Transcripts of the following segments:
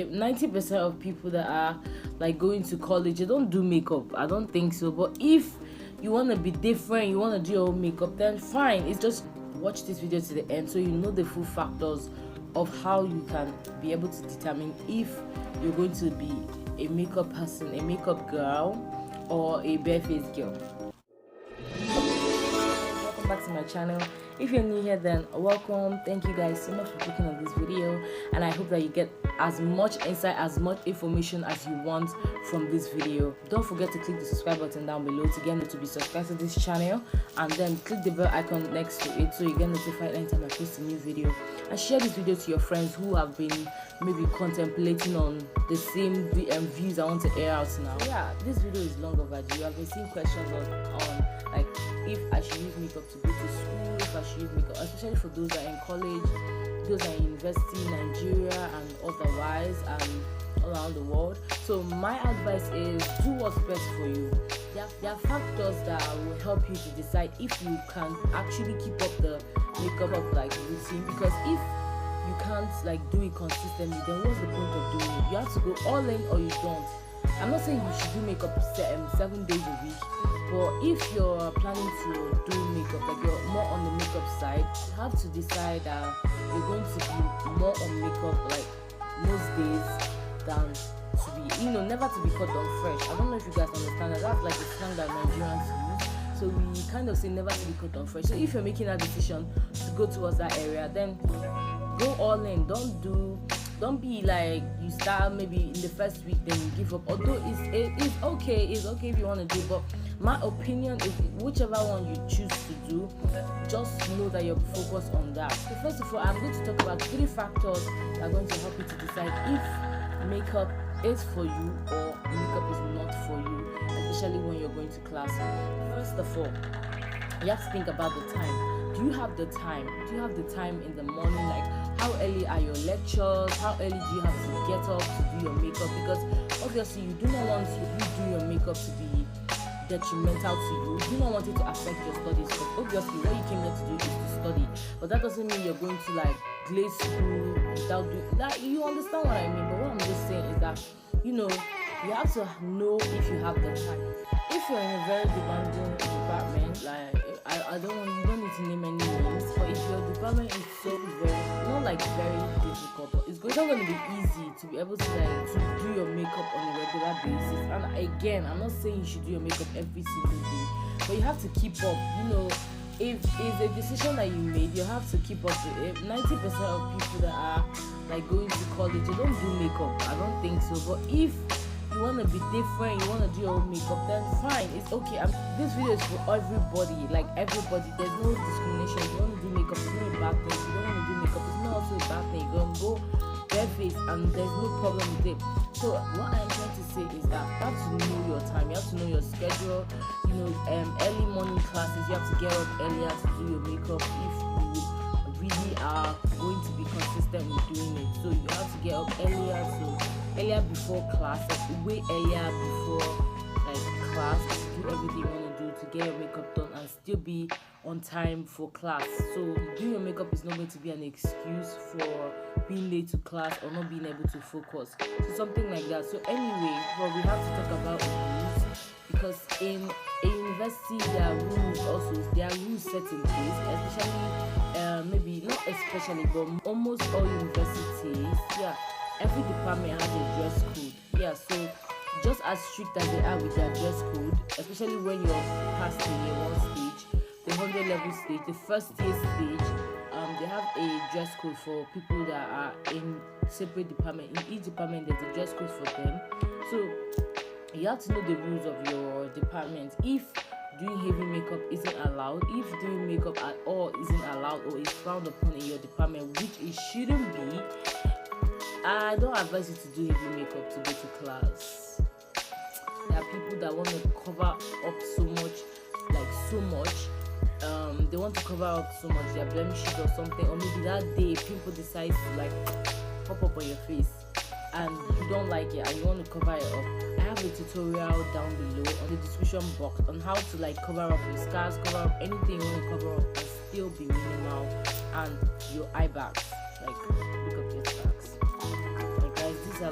90% of people that are like going to college, they don't do makeup. I don't think so. But if you want to be different, you want to do your own makeup, then fine. It's just watch this video to the end so you know the full factors of how you can be able to determine if you're going to be a makeup person, a makeup girl, or a barefaced girl. Welcome back to my channel. If you're new here, then welcome. Thank you guys so much for clicking on this video, and I hope that you get as much insight, as much information as you want from this video. Don't forget to click the subscribe button down below to get to be subscribed to this channel, and then click the bell icon next to it so you get notified anytime I post a new video. And share this video to your friends who have been maybe contemplating on the same views I want to air out now. Yeah, this video is long overdue. I've been seeing questions on like if I should use makeup to go to school, if I should use makeup, especially for those that are in college, those that are in university, Nigeria and otherwise, and all around the world. So my advice is do what's best for you. There are factors that will help you to decide if you can actually keep up the makeup routine, because if you can't like do it consistently, then what's the point of doing it? You have to go all in or you don't. I'm not saying you should do makeup 7 days a week, but if you're planning to do makeup, like you're more on the makeup side, you have to decide that you're going to be more on makeup like most days than to be, never to be caught on fresh. I don't know if you guys understand that. That's like the slang that Nigerians use. So we kind of say never to be caught on fresh. So if you're making that decision to go towards that area, then go all in. Don't be like you start maybe in the first week then you give up. Although it's okay if you want to do, but my opinion is whichever one you choose to do, just know that you're focused on that. So first of all, I'm going to talk about 3 factors that are going to help you to decide if makeup is for you or makeup is not for you, especially when you're going to class. First of all, you have to think about the time. Do you have the time? Do you have the time in the morning? Like, how early are your lectures? How early do you have to get up to do your makeup? Because obviously you do not want you do your makeup to be detrimental to you. You do not want it to affect your studies, because obviously what you came here to do is to study. But that doesn't mean you're going to like glaze through without doing that. You understand what I mean? But what I'm just saying is that you have to know if you have the time. If you're in a very demanding department, like you don't need to name any names, but if your department is so very difficult, but it's not going to be easy to be able to do your makeup on a regular basis. And again, I'm not saying you should do your makeup every single day, but you have to keep up. If it's a decision that you made, you have to keep up with it. 90% of people that are like going to college, they don't do makeup. I don't think so. But if you want to be different, you want to do your own makeup, then fine, it's okay. This video is for everybody, like everybody. There's no discrimination. If you want to do makeup, it's not a bad thing. If you don't want to do makeup, it's not also a bad thing. You can go barefaced and there's no problem with it. So what I'm trying to say is that you have to know your time, you have to know your schedule. Early morning classes, you have to get up earlier to do your makeup if you really are going to be consistent with doing it. So you have to get up earlier before class, like way earlier before like class, to do everything you want to do to get your makeup done and still be on time for class. So doing your makeup is not going to be an excuse for being late to class or not being able to focus. So something like that. So anyway, we have to talk about rules, because in a university there are rules set in place, especially maybe not especially, but almost all universities, every department has a dress code. So just as strict as they are with their dress code, especially when you're past the year 1 stage, the 100 level stage, the first year stage, they have a dress code for people that are in separate department. In each department there's a dress code for them. So you have to know the rules of your department. If doing heavy makeup isn't allowed, if doing makeup at all isn't allowed or is frowned upon in your department, which it shouldn't be, I don't advise you to do heavy makeup to go to class. There are people that want to cover up so much. They want to cover up so much their blemishes or something, or maybe that day pimple decides to like pop up on your face and you don't like it and you want to cover it up. I have a tutorial down below on the description box on how to like cover up your scars, cover up anything you want to cover up and still be minimal, and your eye bags. Like, look up your bags. Like guys, these are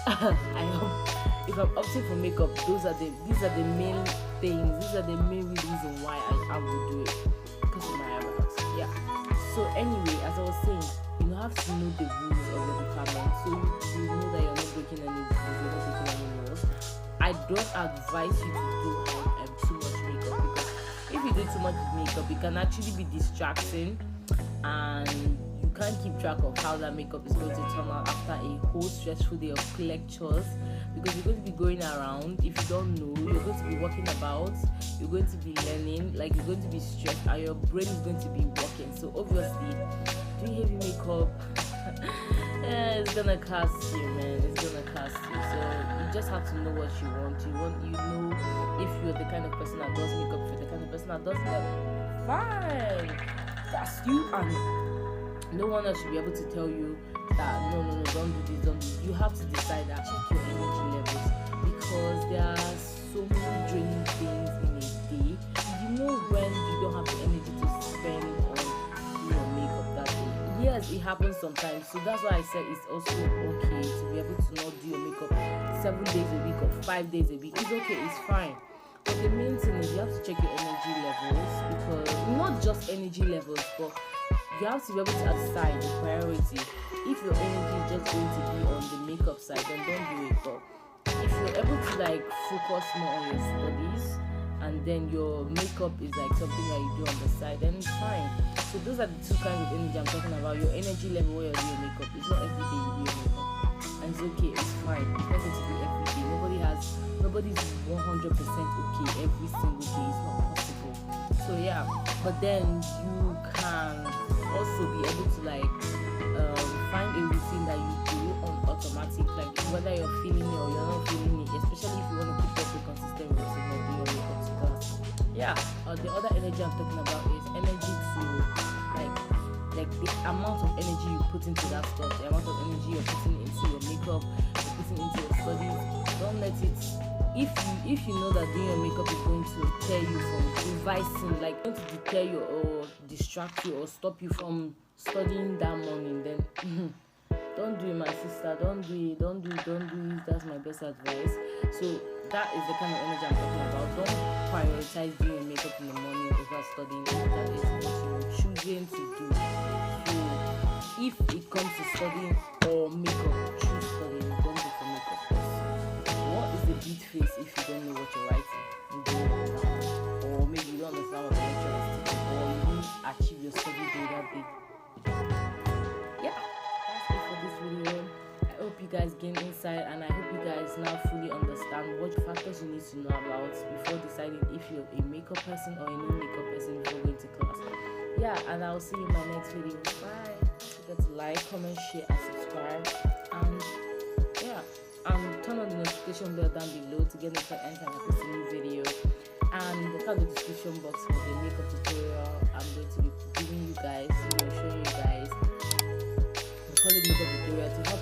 I hope if I'm opting for makeup, these are the main things. These are the main reason why I will do it, because of my eyebrows. Yeah. So anyway, as I was saying, you have to know the rules of your department, so you know that you're not breaking any rules, you're not breaking any laws. I don't advise you to do too much makeup, because if you do too much makeup, it can actually be distracting, and you can't keep track of how that makeup is going to turn out after a whole stressful day of lectures, because you're going to be going around. If you don't know, you're going to be walking about, you're going to be learning, like you're going to be stressed, and your brain is going to be working. So obviously, doing heavy makeup, it's gonna cost you, man. It's gonna cost you. So you just have to know what you want. You know, if you're the kind of person that does makeup, if you're the kind of person that doesn't, fine, that's you, and no one else should be able to tell you that no, don't do this, don't do this. You have to decide that. Check your energy levels, because there are so many draining things in a day. You know when you don't have the energy to spend on your makeup that day. Yes, it happens sometimes. So that's why I said it's also okay to be able to not do your makeup 7 days a week or 5 days a week. It's okay, it's fine. But the main thing is you have to check your energy levels, because not just energy levels, but you have to be able to decide the priority. If your energy is just going to be on the makeup side, then don't do it. But if you're able to like focus more on your studies, and then your makeup is like something that you do on the side, then it's fine. So those are the two kinds of energy I'm talking about. Your energy level where you do your makeup. It's not every day you do your makeup, and it's okay, it's fine. It's not going to be every day. Nobody's 100% okay every single day. It's not possible. So yeah, but then you can also be able to like find a routine that you do on automatic, like whether you're feeling it or you're not feeling it, especially if you want to keep up a consistent routine of doing your makeup. Because yeah, the other energy I'm talking about is energy to like the amount of energy you put into that stuff, the amount of energy you're putting into your makeup, you're putting into your studies. Don't let it, if you know that doing your makeup is going to deter you from revising, like going to deter you or distract you or stop you from studying that morning, then don't do it, my sister. Don't do it. That's my best advice. So that is the kind of energy I'm talking about. Don't prioritize doing makeup in the morning over studying. If that is what you're choosing to do. So if it comes to studying or makeup, choose studying. Don't go for makeup. What is the beat face if you don't know what you're writing? Or maybe you don't understand what the lecturer is teaching, or you didn't achieve your study goal that day. Yeah, that's it for this video. I hope you guys gain insight, and I hope you guys now fully understand what factors you need to know about before deciding if you're a makeup person or a non-makeup person before going to class. Yeah, and I'll see you in my next video. Bye. Don't forget to like, comment, share, and subscribe. And yeah, turn on the notification bell down below to get notified anytime I post a new video. And look at the description box for the makeup tutorial I'm going to be giving you guys, showing you guys the college makeup tutorial to help